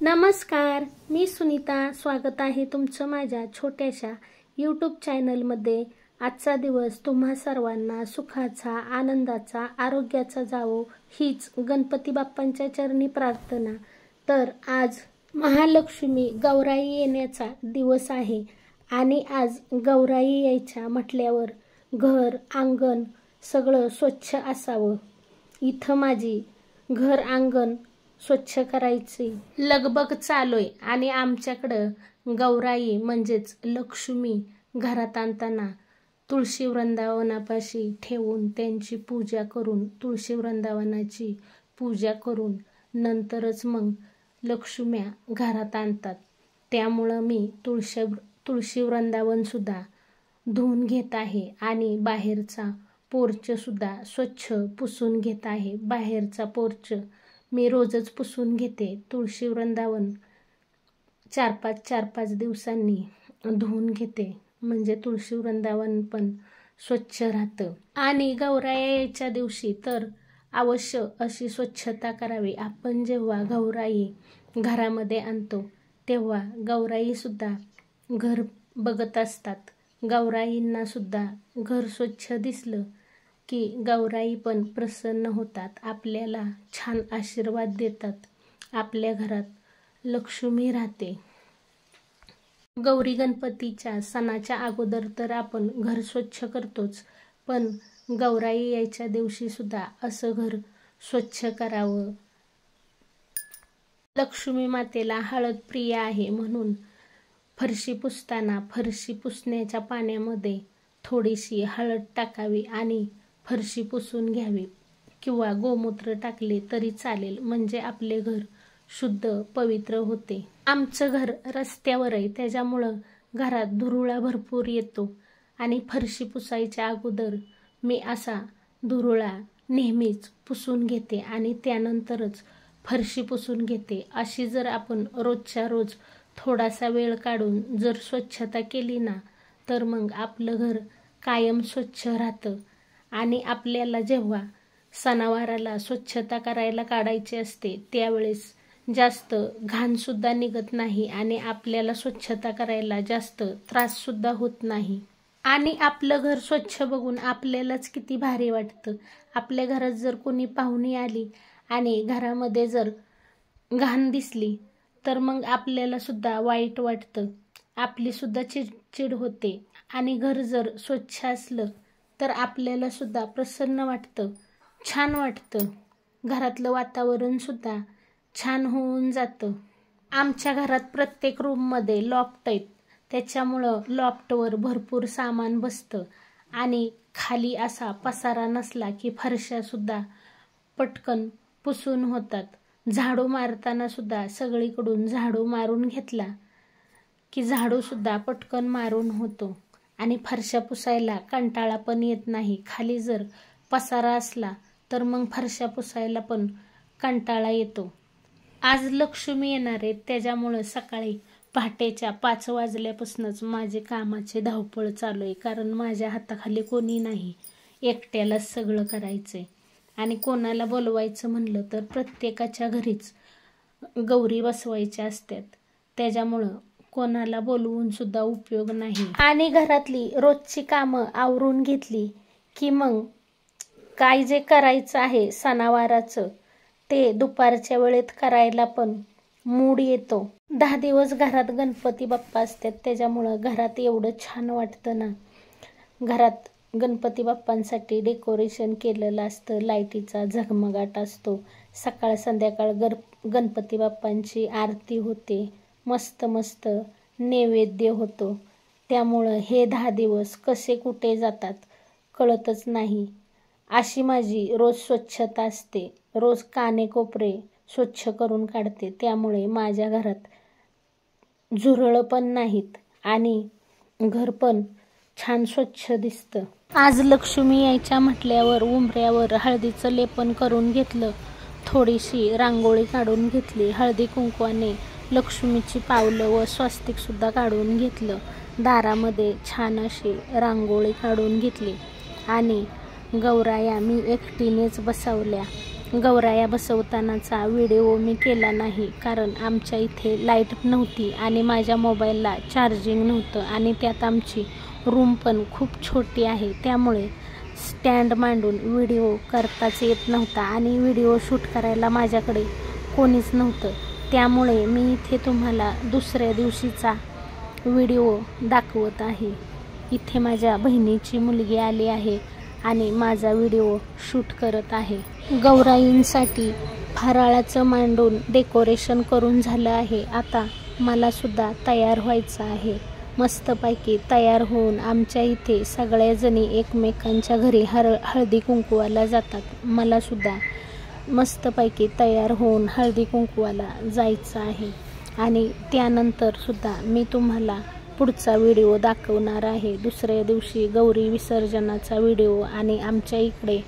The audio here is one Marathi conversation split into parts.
नमस्कार, मी सुनीता. स्वागत आहे तुमचं माझ्या छोट्याशा यूट्यूब चॅनलमध्ये. आजचा दिवस तुम्हा सर्वांना सुखाचा, आनंदाचा, आरोग्याचा जावो हीच गणपती बाप्पांच्या चरणी प्रार्थना. तर आज महालक्ष्मी गौराई येण्याचा दिवस आहे आणि आज गौराई यायच्या म्हटल्यावर घर अंगण सगळं स्वच्छ असावं. इथं माझी घर अंगण स्वच्छ करायची लगबग चालूय आणि आमच्याकडं गौराई म्हणजेच लक्ष्मी घरात आणताना तुळशी वृंदावनापाशी ठेवून त्यांची पूजा करून, तुळशी वृंदावनाची पूजा करून नंतरच मग लक्ष्म्या घरात आणतात. त्यामुळं मी तुळशी वृंदावन सुद्धा धुवून घेत आहे आणि बाहेरचा पोर्च सुद्धा स्वच्छ पुसून घेत आहे. बाहेरचा पोर्च मी रोजच पुसून घेते. तुळशी वृंदावन 4-5 दिवसांनी धुवून घेते, म्हणजे तुळशी वृंदावन पण स्वच्छ राहतं. आणि गौराईच्या दिवशी तर अवश्य अशी स्वच्छता करावी. आपण जेव्हा गौराई घरामध्ये आणतो तेव्हा गौराई सुद्धा घर बघत असतात. गौराईंना सुद्धा घर स्वच्छ दिसलं की गौराई पण प्रसन्न होतात, आपल्याला छान आशीर्वाद देतात. आपल्या घरात लक्ष्मी राहते. गौरी गणपतीच्या सणाच्या अगोदर तर आपण घर स्वच्छ करतोच, पण गौराई यायच्या दिवशी सुद्धा असं घर स्वच्छ करावं. लक्ष्मी मातेला हळद प्रिय आहे म्हणून फरशी पुसताना फरशी पुसण्याच्या पाण्यामध्ये थोडीशी हळद टाकावी आणि फरशी पुसून घ्यावी, किंवा गोमूत्र टाकले तरी चालेल, म्हणजे आपले घर शुद्ध पवित्र होते. आमचं घर रस्त्यावर आहे, त्याच्यामुळं घरात धुरुळा भरपूर येतो आणि फरशी पुसायच्या अगोदर मी असा धुरुळा नेहमीच पुसून घेते आणि त्यानंतरच फरशी पुसून घेते. अशी जर आपण रोजच्या रोज थोडासा वेळ काढून जर स्वच्छता केली ना, तर मग आपलं घर कायम स्वच्छ राहतं. आणि आपल्याला जेव्हा सणावाराला स्वच्छता करायला काढायची असते त्यावेळेस जास्त घाणसुद्धा निघत नाही आणि आपल्याला स्वच्छता करायला जास्त त्राससुद्धा होत नाही. आणि आपलं घर स्वच्छ बघून आपल्यालाच किती भारी वाटतं. आपल्या घरात जर कोणी पाहुणी आली आणि घरामध्ये जर घाण दिसली तर मग आपल्याला सुद्धा वाईट वाटतं, आपली सुद्धा चिडचिड होते. आणि घर जर स्वच्छ असलं तर आपल्याला सुद्धा प्रसन्न वाटतं, छान वाटतं. घरातलं वातावरण सुद्धा छान होऊन जातं. आमच्या घरात प्रत्येक रूममध्ये लॉफ्ट आहेत, त्याच्यामुळं लॉफ्टवर भरपूर सामान बसतं आणि खाली असा पसारा नसला की फरशा सुद्धा पटकन पुसून होतात. झाडू मारताना सुद्धा सगळीकडून झाडू मारून घेतला की झाडू सुद्धा पटकन मारून होतो आणि फरशा पुसायला कंटाळा पण येत नाही. खाली जर पसारा असला तर मग फरशा पुसायला पण कंटाळा येतो. आज लक्ष्मी येणार आहे, त्याच्यामुळं सकाळी पहाटेच्या 5 वाजल्यापासूनच माझे कामाचे धावपळ चालू आहे, कारण माझ्या हाताखाली कोणी नाही, एकट्यालाच सगळं करायचंय. आणि कोणाला बोलवायचं म्हणलं तर प्रत्येकाच्या घरीच गौरी बसवायच्या असतात, त्याच्यामुळं कोणाला बोलवून सुद्धा उपयोग नाही. आणि घरातली रोजची कामं आवरून घेतली की मग काय जे करायचं आहे सणावाराचं ते दुपारच्या वेळेत करायला पण मूड येतो. 10 दिवस घरात गणपती बाप्पा असतात, त्याच्यामुळं घरात एवढं छान वाटतं ना. घरात गणपती बाप्पांसाठी डेकोरेशन केलेलं असतं, लाईटीचा झगमगाट असतो. सकाळ संध्याकाळ गणपती बाप्पांची आरती होते, मस्त मस्त नैवेद्य होतो. त्यामुळं हे 10 दिवस कसे कुठे जातात कळतच नाही. अशी माझी रोज स्वच्छता असते, रोज कानेकोपरे स्वच्छ करून काढते. त्यामुळे माझ्या घरात झुरळं पण नाहीत आणि घर पण छान स्वच्छ दिसतं. आज लक्ष्मी यायच्या म्हटल्यावर उंबऱ्यावर हळदीचं लेपन करून घेतलं, थोडीशी रांगोळी काढून घेतली. हळदी कुंकवाने लक्ष्मीची पावलं व स्वस्तिक सुद्धा काढून घेतलं. दारामध्ये छान अशी रांगोळी काढून घेतली आणि गौराया मी एकटीनेच बसवल्या. गौराया बसवतानाचा व्हिडिओ मी केला नाही, कारण आमच्या इथे लाईट नव्हती आणि माझ्या मोबाईलला चार्जिंग नव्हतं आणि त्यात आमची रूम पण खूप छोटी आहे, त्यामुळे स्टँड मांडून व्हिडिओ करताच येत नव्हता आणि व्हिडिओ शूट करायला माझ्याकडे कोणीच नव्हतं. त्यामुळे मी इथे तुम्हाला दुसऱ्या दिवशीचा व्हिडिओ दाखवत आहे. इथे माझ्या बहिणीची मुलगी आली आहे आणि माझा व्हिडिओ शूट करत आहे. गौराईंसाठी फराळाचं मांडून डेकोरेशन करून झालं आहे. आता मला सुद्धा तयार व्हायचं आहे. मस्तपैकी तयार होऊन आमच्या इथे सगळ्याजणी एकमेकांच्या घरी हळदी कुंकवाला जातात. मला सुद्धा मस्तपैकी तयार होऊन हळदी कुंकवाला जायचं आहे आणि त्यानंतर सुद्धा मी तुम्हाला पुढचा व्हिडिओ दाखवणार आहे. दुसऱ्या दिवशी गौरी विसर्जनाचा व्हिडिओ आणि आमच्या इकडे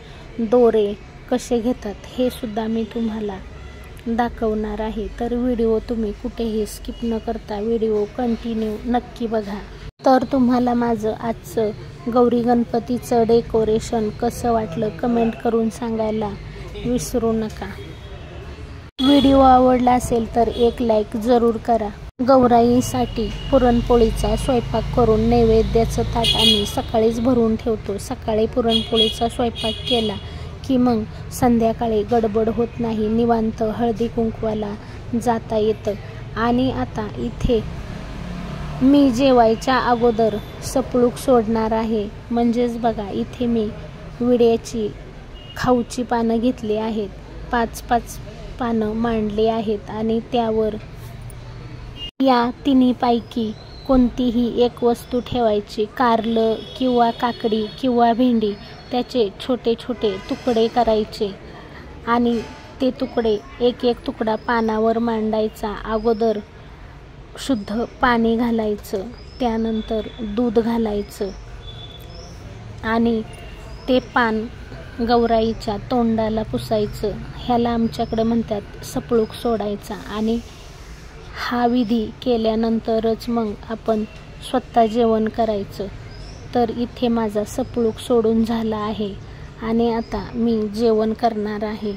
दोरे कसे घेतात हे सुद्धा मी तुम्हाला दाखवणार आहे. तर व्हिडिओ तुम्ही कुठेही स्किप न करता व्हिडिओ कंटिन्यू नक्की बघा. तर तुम्हाला माझं आजचं गौरी गणपतीचं डेकोरेशन कसं वाटलं कमेंट करून सांगायला विसरू नका. व्हिडिओ आवडला असेल तर एक लाईक जरूर करा. गौराईसाठी पुरणपोळीचा स्वयंपाक करून नैवेद्याचं ताट आम्ही सकाळीच भरून ठेवतो. सकाळी पुरणपोळीचा स्वयंपाक केला की मग संध्याकाळी गडबड होत नाही, निवांत हळदी कुंकवाला जाता येतं. आणि आता इथे मी जेवायच्या अगोदर सपळूक सोडणार आहे. म्हणजेच बघा, इथे मी विड्याची खाऊची पानं घेतली आहेत. 5-5 पानं मांडली आहेत आणि त्यावर या तिन्हीपैकी कोणतीही एक वस्तू ठेवायची. कारलं किंवा काकडी किंवा भेंडी, त्याचे छोटे छोटे तुकडे करायचे आणि ते तुकडे एक एक तुकडा पानावर मांडायचा. अगोदर शुद्ध पाणी घालायचं, त्यानंतर दूध घालायचं आणि ते पान गौराईच्या तोंडाला पुसायचं. ह्याला आमच्याकडे म्हणतात सपळूक सोडायचा. आणि हा विधी केल्यानंतरच मग आपण स्वतः जेवण करायचं. तर इथे माझा सपळूक सोडून झाला आहे आणि आता मी जेवण करणार आहे.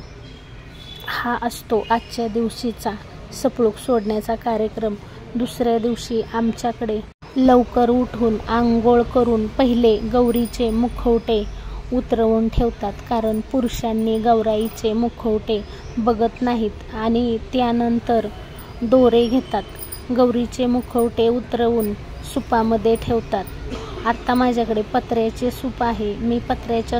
हा असतो आजच्या दिवशीचा सपळूक सोडण्याचा कार्यक्रम. दुसऱ्या दिवशी आमच्याकडे लवकर उठून आंघोळ करून पहिले गौरीचे मुखवटे उतरवून ठेवतात, कारण पुरुषांनी गौराईचे मुखवटे बघत नाहीत. आणि त्यानंतर दोरे घेतात, गौरीचे मुखवटे उतरवून सुपामध्ये ठेवतात. आता माझ्याकडे पत्र्याचे सूप आहे. मी पत्र्याचे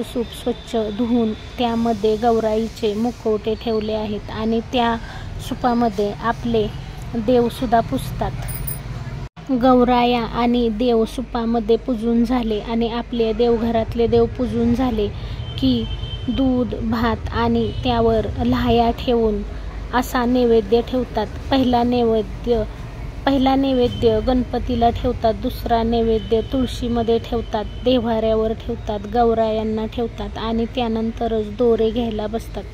सूप स्वच्छ धुवून त्यामध्ये गौराईचे मुखवटे ठेवले आहेत आणि त्या सुपामध्ये आपले देवसुद्धा पुजतात. गौराया आणि देव सुपामध्ये पुजून झाले आणि आपले देवघरातले देव पुजून झाले की दूध, भात आणि त्यावर लाह्या ठेवून असा नैवेद्य ठेवतात. पहिला नैवेद्य गणपतीला ठेवतात, दुसरा नैवेद्य तुळशीमध्ये ठेवतात, देव्हाऱ्यावर ठेवतात, गौरायांना ठेवतात आणि त्यानंतरच दोरे घ्यायला बसतात.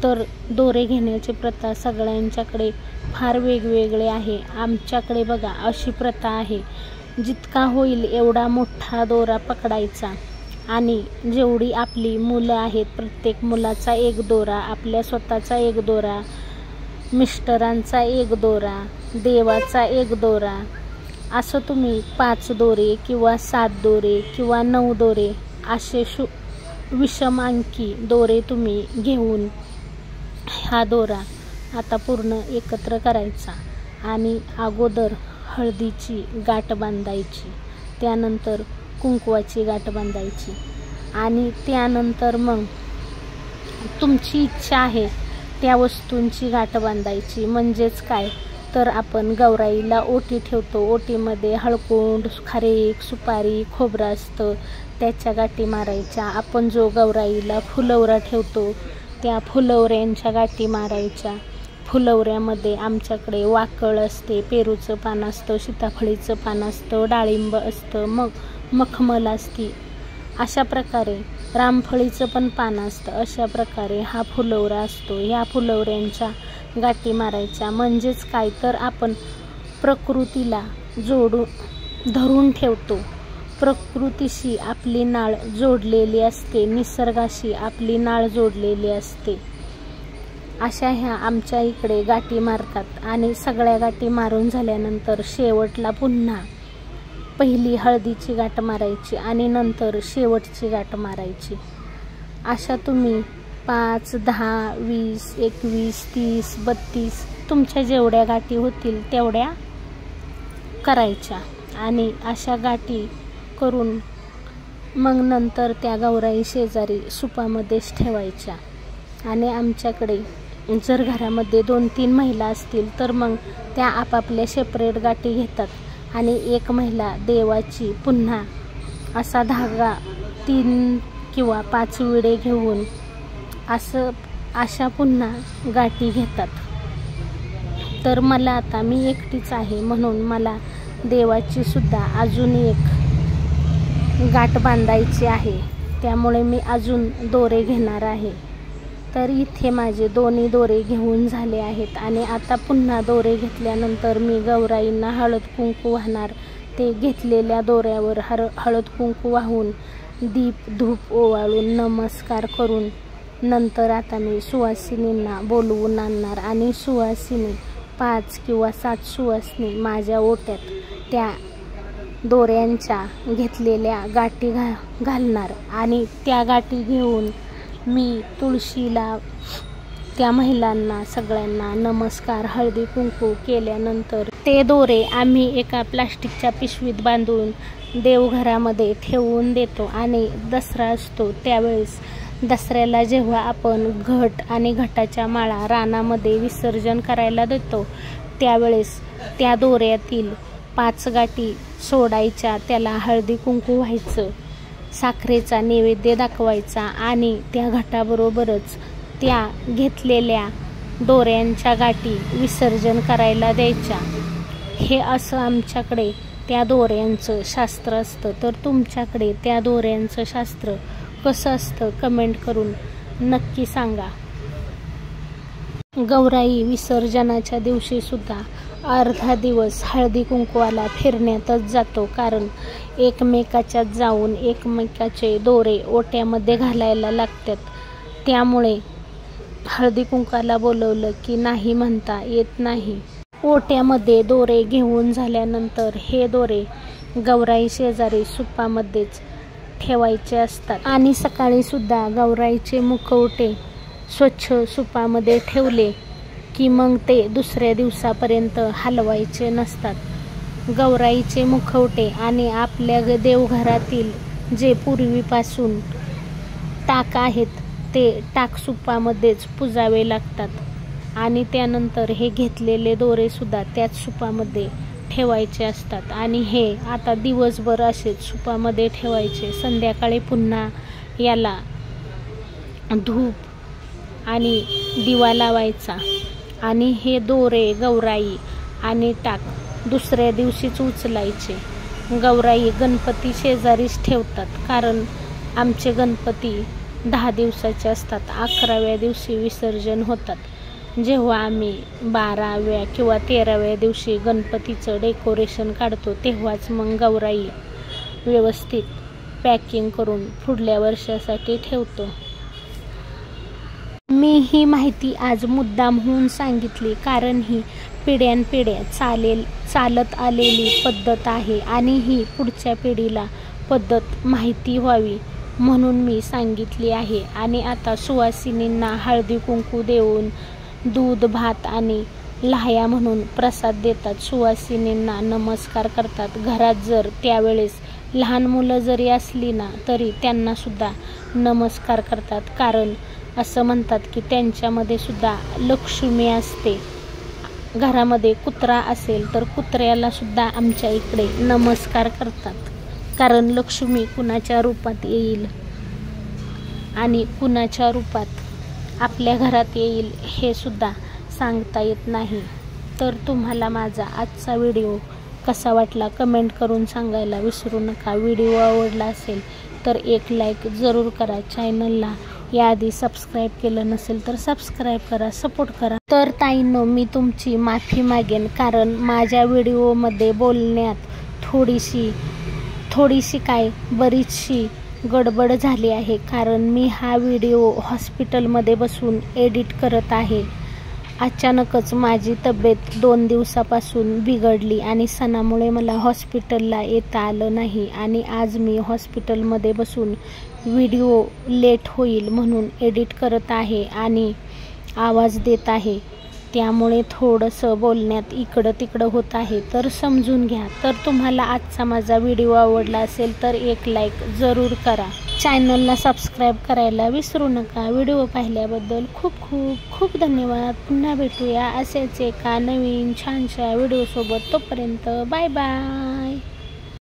तर दोरे घेण्याची प्रथा सगळ्यांच्याकडे फार वेगवेगळे आहे. आमच्याकडे बघा अशी प्रथा आहे, जितका होईल एवढा मोठा दोरा पकडायचा आणि जेवढी आपली मुलं आहेत प्रत्येक मुलाचा एक दोरा, आपल्या स्वतःचा एक दोरा, मिस्टरांचा एक दोरा, देवाचा एक दोरा, असं तुम्ही 5 दोरे किंवा 7 दोरे किंवा 9 दोरे असे विषमांकी दोरे तुम्ही घेऊन हा दोरा आता पूर्ण एकत्र करायचा आणि अगोदर हळदीची गाठ बांधायची, त्यानंतर कुंकवाची गाठ बांधायची आणि त्यानंतर मग तुमची इच्छा आहे त्या वस्तूंची गाठ बांधायची. म्हणजेच काय तर आपण गौराईला ओटी ठेवतो, ओटीमध्ये हळकुंड, खारीक, सुपारी, खोबरं असतं, त्याच्या गाठी मारायच्या. आपण जो गौराईला फुलवरा ठेवतो त्या फुलवऱ्यांच्या गाठी मारायच्या. फुलवऱ्यामध्ये आमच्याकडे वाकळ असते, पेरूचं पान असतं, सीताफळीचं पान असतं, डाळिंब असतं, मग मखमल असते. अशा प्रकारे रामफळीचं पण पान असतं. अशा प्रकारे हा फुलवरा असतो. या फुलवऱ्यांच्या गाठी मारायच्या. म्हणजेच काय तर आपण प्रकृतीला धरून ठेवतो. प्रकृतीशी आपली नाळ जोडलेली असते, निसर्गाशी आपली नाळ जोडलेली असते. अशा ह्या आमच्या इकडे गाठी मारतात आणि सगळ्या गाठी मारून झाल्यानंतर शेवटला पुन्हा पहिली हळदीची गाठ मारायची आणि नंतर शेवटची गाठ मारायची. अशा तुम्ही 5, 10, 20, 21, 30, 32 तुमच्या जेवढ्या गाठी होतील तेवढ्या करायच्या. आणि अशा गाठी करून मग नंतर त्या गौराई शेजारी सुपामध्येच ठेवायच्या. आणि आमच्याकडे जर घरामध्ये 2-3 महिला असतील तर मग त्या आपापल्या सेपरेट गाठी घेतात आणि एक महिला देवाची पुन्हा असा धागा 3 किंवा 5 विडे घेऊन अशा पुन्हा गाठी घेतात. तर मला आता मी एकटीच आहे म्हणून मला देवाची सुद्धा अजून एक गाठ बांधायची आहे, त्यामुळे मी अजून दोरे घेणार आहे. तर इथे माझे दोन्ही दोरे घेऊन झाले आहेत आणि आता पुन्हा दोरे घेतल्यानंतर मी गौराईंना हळद कुंकू वाहणार. ते घेतलेल्या दोऱ्यावर हळद कुंकू वाहून दीप धूप ओवाळून नमस्कार करून नंतर आता मी सुवासिनींना बोलवून आणणार आणि सुवासिनी 5 किंवा 7 सुवासिनी माझ्या ओट्यात त्या दोऱ्यांच्या घेतलेल्या गाठी घालणार आणि त्या गाठी घेऊन मी तुळशीला त्या महिलांना सगळ्यांना नमस्कार हळदी कुंकू केल्यानंतर ते दोरे आम्ही एका प्लास्टिकच्या पिशवीत बांधून देवघरामध्ये ठेवून देतो. आणि दसरा असतो त्यावेळेस दसऱ्याला जेव्हा आपण घट आणि घटाच्या माळा रानामध्ये विसर्जन करायला देतो त्यावेळेस त्या दोऱ्यातील 5 गाठी सोडायच्या, त्याला हळदी कुंकू व्हायचं, साखरेचा नैवेद्य दाखवायचा आणि त्या घटाबरोबरच त्या घेतलेल्या दोऱ्यांच्या गाठी विसर्जन करायला द्यायच्या. हे असं आमच्याकडे त्या दोऱ्यांचं शास्त्र असतं. तर तुमच्याकडे त्या दोऱ्यांचं शास्त्र कसं असतं कमेंट करून नक्की सांगा. गौराई विसर्जनाच्या दिवशी सुद्धा अर्धा दिवस हळदी कुंकवाला फिरण्यातच जातो, कारण एकमेकाच्यात जाऊन एकमेकाचे दोरे ओट्यामध्ये घालायला लागतात. त्यामुळे हळदी कुंकाला बोलवलं की नाही म्हणता येत नाही. ओट्यामध्ये दोरे घेऊन झाल्यानंतर हे दोरे गौराई शेजारी सुपामध्येच ठेवायचे असतात. आणि सकाळी सुद्धा गौराईचे मुखवटे स्वच्छ सुपामध्ये ठेवले की मग ते दुसऱ्या दिवसापर्यंत हलवायचे नसतात. गौराईचे मुखवटे आणि आपल्या देवघरातील जे पूर्वीपासून टाक आहेत ते टाक सुपामध्येच पुजावे लागतात. आणि त्यानंतर हे घेतलेले दोरे सुद्धा त्याच सुपामध्ये ठेवायचे असतात. आणि हे आता दिवसभर असेच सुपामध्ये ठेवायचे. संध्याकाळी पुन्हा याला धूप आणि दिवा लावायचा. आणि हे दोरे गौराई आणि टाक दुसऱ्या दिवशीच उचलायचे. गौराई गणपती शेजारीच ठेवतात, कारण आमचे गणपती 10 दिवसाचे असतात. 11व्या दिवशी विसर्जन होतात. जेव्हा आम्ही 12व्या किंवा 13व्या दिवशी गणपतीचं डेकोरेशन काढतो तेव्हाच मग गौराई व्यवस्थित पॅकिंग करून पुढल्या वर्षासाठी ठेवतो. मी ही माहिती आज मुद्दामहून सांगितली, कारण ही पिढ्यानपिढ्या चालत आलेली पद्धत आहे आणि ही पुढच्या पिढीला पद्धत माहिती व्हावी म्हणून मी सांगितली आहे. आणि आता सुवासिनींना हळदी कुंकू देऊन दूध भात आणि लाह्या म्हणून प्रसाद देतात. सुवासिनींना नमस्कार करतात. घरात जर त्यावेळेस लहान मुलं जरी असली ना तरी त्यांना सुद्धा नमस्कार करतात, कारण असं म्हणतात की त्यांच्यामध्ये सुद्धा लक्ष्मी असते. घरामध्ये कुत्रा असेल तर कुत्र्याला सुद्धा आमच्या इकडे नमस्कार करतात, कारण लक्ष्मी कुणाच्या रूपात येईल आणि कुणाच्या रूपात आपल्या घरात येईल हे सुद्धा सांगता येत नाही. तर तुम्हाला माझा आजचा व्हिडिओ कसा वाटला कमेंट करून सांगायला विसरू नका. व्हिडिओ आवडला असेल तर एक लाईक जरूर करा. चॅनलला याआधी सबस्क्राईब केलं नसेल तर सबस्क्राईब करा, सपोर्ट करा. तर ताईंनो, मी तुमची माफी मागेन, कारण माझ्या व्हिडिओमध्ये बोलण्यात थोडीशी बरीचशी गडबड झाली आहे, कारण मी हा व्हिडिओ हॉस्पिटलमध्ये बसून एडिट करत आहे. अचानकच माझी तब्येत 2 दिवसापासून बिघडली आणि सणामुळे मला हॉस्पिटलला येता आलं नाही आणि आज मी हॉस्पिटलमध्ये बसून व्हिडिओ लेट होईल म्हणून एडिट करत आहे आणि आवाज देत आहे. त्यामुळे थोडंसं बोलण्यात इकडं तिकडं होत आहे, तर समजून घ्या. तर तुम्हाला आजचा माझा व्हिडिओ आवडला असेल तर एक लाईक जरूर करा. चॅनलला सबस्क्राईब करायला विसरू नका. व्हिडिओ पाहिल्याबद्दल खूप खूप खूप धन्यवाद. पुन्हा भेटूया असेच एका नवीन छानशा व्हिडिओसोबत. तोपर्यंत बाय बाय.